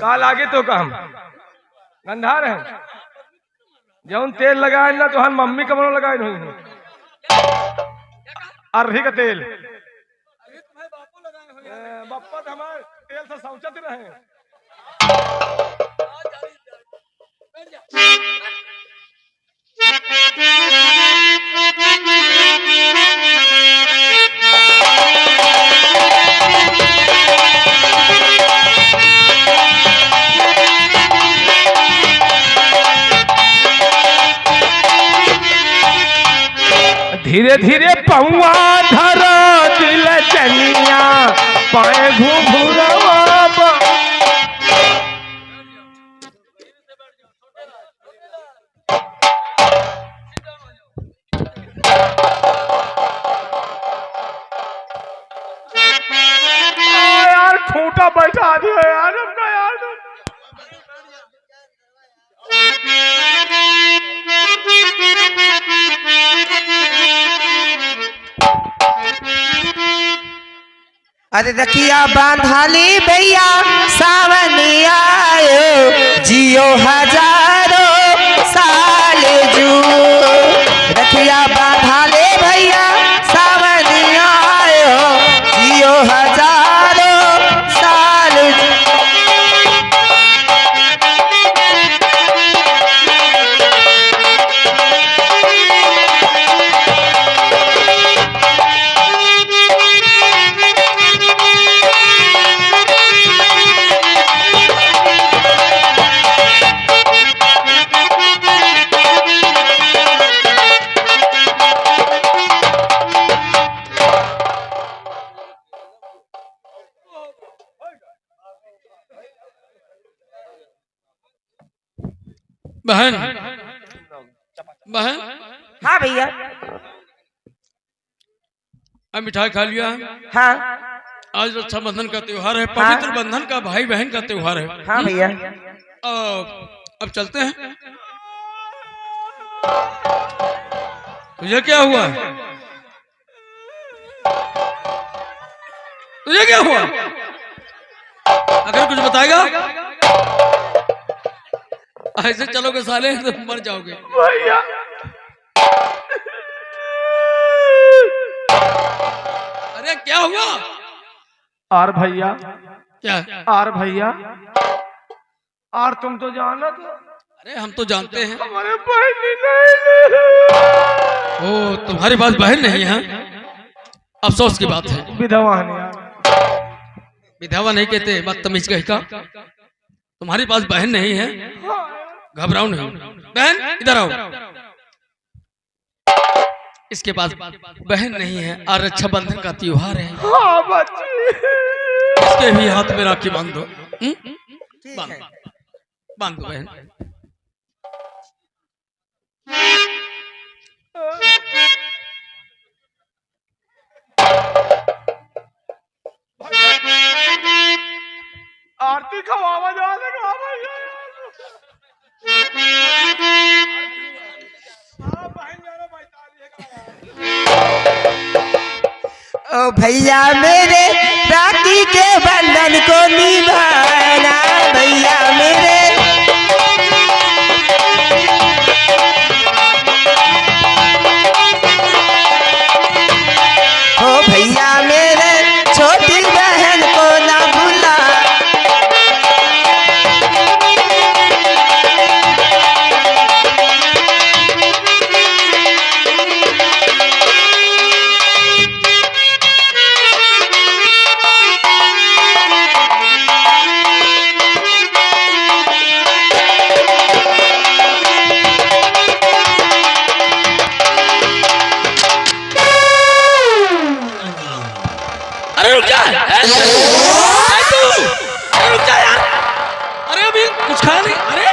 काल आगे तो काम गंधार है जौन तेल लगाए ना तो हम मम्मी कमरों लगाए नहीं अरही का तेल बप्पा तो हमारे तेल से शौचत रहे। धीरे धीरे पौआ धरा दिल चनिया पाए घुघुरवा यार खूंटा बैठा दिया यार अपना यार अरे रखिया बांधाली भैया सावन आयो जियो हजारों साल जू रखिया बांधाले भैया सावन आयो जियो हजारों साल जू। बहन बहन हाँ भैया अब मिठाई खा लिया। हाँ आज रक्षाबंधन का त्योहार है, पवित्र बंधन का भाई बहन का त्योहार है। हाँ भैया अब चलते हैं। तुझे क्या हुआ? तुझे क्या हुआ? अगर कुछ बताएगा ऐसे चलोगे साले तो मर जाओगे। भैया अरे क्या हुआ? आर भैया क्या? आर भैया आर तुम तो जाना तो अरे हम तो जानते हैं। हमारे बहन नहीं ओ तुम्हारे पास बहन नहीं है, अफसोस की बात है। विधवा है यार। विधवा नहीं कहते, बदतमीज कहीं का। तुम्हारे पास बहन नहीं है, घबराओ नहीं। बहन इधर आओ। इसके पास बहन नहीं है और रक्षाबंधन का त्योहार है। हाँ बच्ची इसके भी हाथ में राखी बांध दो। बांध बांध दो बहन। आरती खवावा जा रहा भैया। ओ भैया मेरे राखी के बंधन को निभाना भैया मेरे ओ भैया मेरे छोटी बहन को ना भूला। अरे रुक जा। अरे रुक जा यार। अरे अभी कुछ खाया नहीं। अरे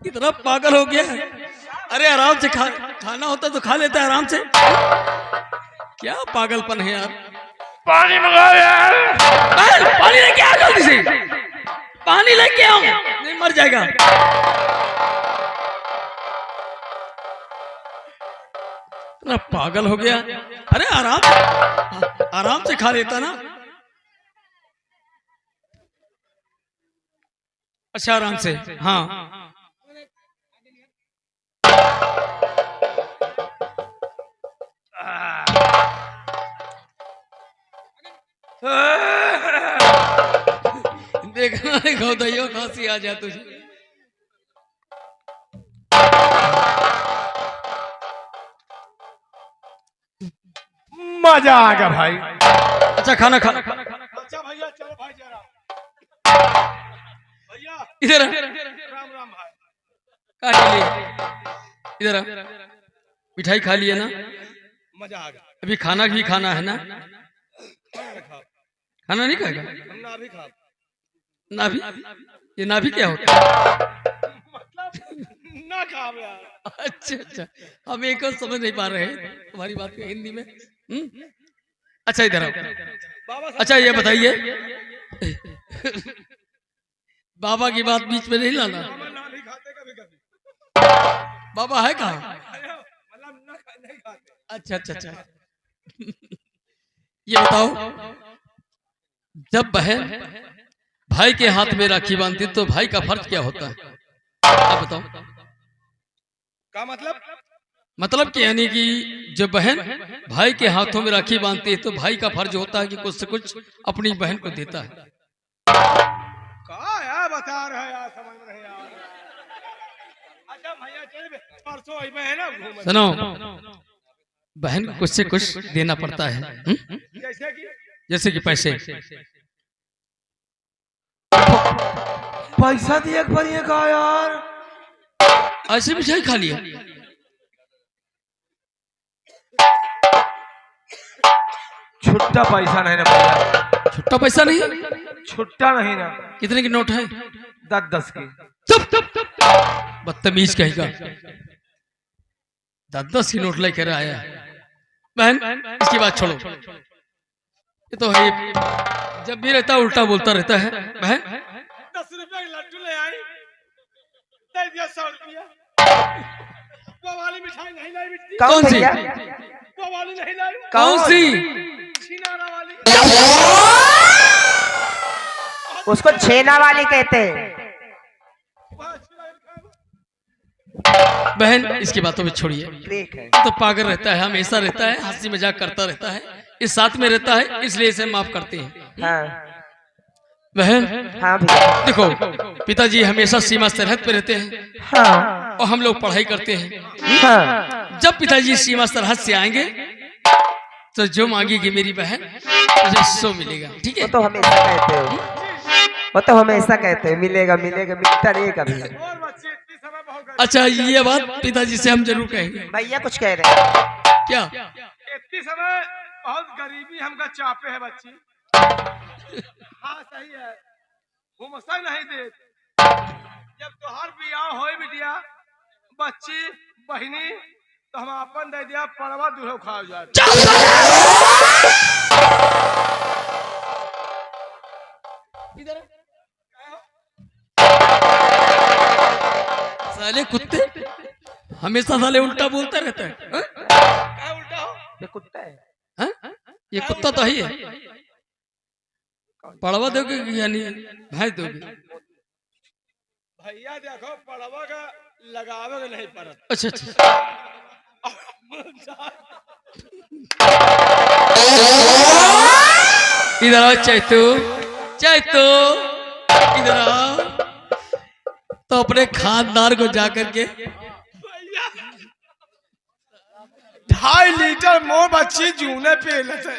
इतना पागल हो गया है। अरे आराम से खाना होता तो खा लेता आराम से। क्या पागलपन है यार। पानी मंगाओ यार। पानी लेके आ जल्दी से। पानी लेके आओ, नहीं मर जाएगा। तरह पागल हो गया। अरे आराम से खा लेता ना। अच्छा आराम से, हाँ। देखना नहीं गौदैयो खांसी आ जाए तुझे। मजा आ गया भाई। अच्छा खाना खा। अच्छा भैया चलो भाई जरा भैया इधर आ। राम राम भाई। काट लिए इधर आ। मिठाई खा लिए ना? मजा आ गया। अभी खाना भी खाना है ना? खाना नहीं खाएगा? हम ना भी खा। नाभि? ये नाभि क्या होता है? ना खा यार। अच्छा हम एक और समझ नहीं पा रहे हैं तुम्हारी बात को हिंदी में। अच्छा इधर आओ। बाबा अच्छा ये बताइए, बाबा की बात बीच में नहीं लाना। ना भी खाते कभी कभी। बाबा है कहाँ? मतलब नहीं खाते। अच्छा ये बताओ, जब बहन भाई के हाथ में राखी बांधती तो भाई का फर्ज क्या होता है? आप बताओ। का मतलब? मतलब कि यानी कि जब बहन भाई के हाथों में राखी बांधती है तो भाई का फर्ज होता है कि कुछ से कुछ अपनी बहन को देता है। का यार बता रहे यार, समझ में नहीं आ रहा। अच्छा भैया चल परसों आई है ना घूमने। सुनो, बहन को कुछ से कुछ देना पड़ता है। जैसे कि पैसे। पैसा दिया बढ़िया का यार। ऐसे मिठाई खा लिया? छुट्टा पैसा नहीं ना भैया। छुट्टा पैसा नहीं? छुट्टा नहीं ना। कितने की नोट है? 10 की। चुप बदतमीज कहेगा। 10 की नोट लेकर आया। बहन इसकी बात छोड़ो, ये तो है जब भी रहता उल्टा बोलता रहता है। बहन 10 रुपए के लड्डू ले आई, दे दिया 100 रुपया। वो वाली मिठाई नहीं लाई बिट्टी। कौन सी? वो वाली नहीं लाई। कौन सी? छिनारा वाली। उसको छेना वाली कहते हैं। बहन इसकी बातों में छोड़िए। ठीक है। तो पागल रहता है, हमेशा रहता है, हंसी मजाक करता रहता है, इस साथ में रहता है, इसलिए इसे माफ करते हैं। हाँ बहन हाँ भैया। देखो, पिताजी हमेशा सीमा सरहद पे रहते हैं हाँ और हम लोग पढ़ाई करते हैं। हाँ। जब पिताजी सीमा सरहद से आएंगे तो जो मांगेगी मेरी बहन मुझे सो मिलेगा। ठीक है? वो तो हमेशा कहते हो, वो तो हमेशा कहते हैं मिलेगा मिलेगा, मिलता नहीं कभी। और बच्चे इतनी समय बहुत अच्छा ये बात पिताजी से हम जरूर कहेंगे। भैया कुछ कह रहे हैं क्या? इतनी समय बहुत गरीबी हमका चापे है बच्ची। हाँ सही है, घूमसा नहीं दे। जब तुहार बियाह होई बिटिया बच्ची बहिनी तो हम अपन दे दिया पड़वा दूल्हा खा जाए। साले कुत्ते हमेशा साले उल्टा बोलता रहता है। क्या उल्टा हो? ये कुत्ता है। हाँ? ये कुत्ता तो ही है। पड़वा दोगे यानी भैंस दोगे? भैया देखो पड़वा का लगावे का नहीं पड़त। अच्छा इधर आओ चैतू, चैतू इधर आओ। तो अपने खानदार को जाकर के 2.5 लीटर मोह बच्ची जूने पे लेते।